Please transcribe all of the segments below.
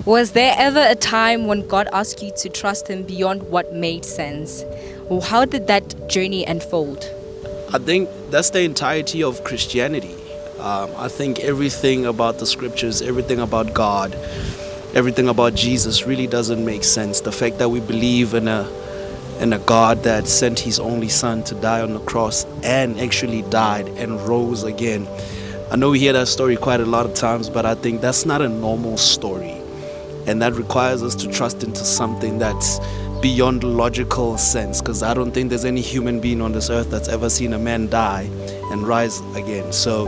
Was there ever a time when God asked you to trust Him beyond what made sense? How did that journey unfold? I think that's the entirety of Christianity. I think everything about the scriptures, everything about God, everything about Jesus really doesn't make sense. The fact that we believe in a God that sent His only Son to die on the cross and actually died and rose again. I know we hear that story quite a lot of times, but I think that's not a normal story. And that requires us to trust into something that's beyond logical sense, because I don't think there's any human being on this earth that's ever seen a man die and rise again. So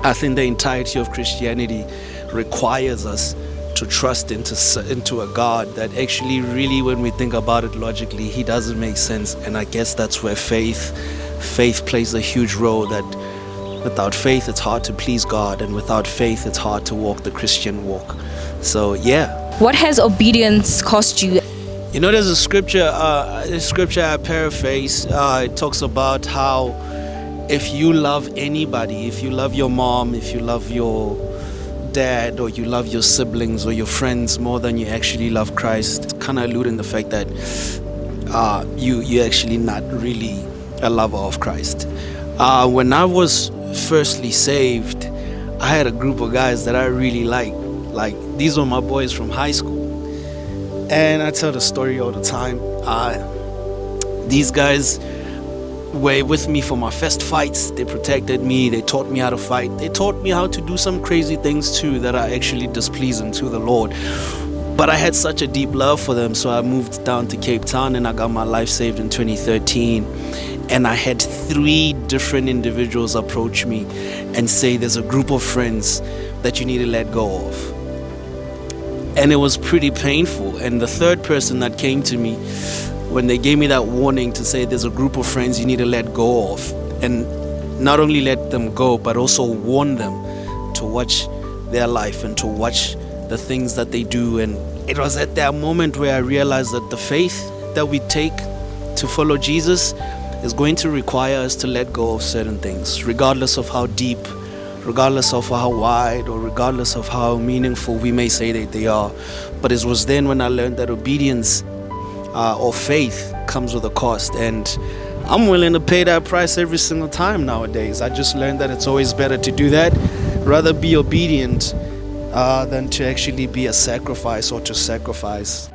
I think the entirety of Christianity requires us to trust into a God that actually really, when we think about it logically, He doesn't make sense. And I guess that's where faith plays a huge role. That without faith it's hard to please God, and without faith it's hard to walk the Christian walk. So yeah. What has obedience cost you? You know, there's a scripture I paraphrase. It talks about how if you love anybody, if you love your mom, if you love your dad, or you love your siblings or your friends more than you actually love Christ, kind of alluding the fact that you're actually not really a lover of Christ. When I was firstly saved, I had a group of guys that I really liked. Like, these were my boys from high school. And I tell the story all the time. These guys were with me for my first fights. They protected me. They taught me how to fight. They taught me how to do some crazy things too that are actually displeasing to the Lord. But I had such a deep love for them, so I moved down to Cape Town and I got my life saved in 2013. And I had 3 different individuals approach me and say, there's a group of friends that you need to let go of. And it was pretty painful. And the third person that came to me, when they gave me that warning to say there's a group of friends you need to let go of, and not only let them go, but also warn them to watch their life and to watch the things that they do. And it was at that moment where I realized that the faith that we take to follow Jesus is going to require us to let go of certain things, regardless of how deep, regardless of how wide, or regardless of how meaningful we may say that they are. But it was then when I learned that obedience or faith comes with a cost, and I'm willing to pay that price every single time nowadays. I just learned that it's always better to do that, rather be obedient than to actually be a sacrifice or to sacrifice.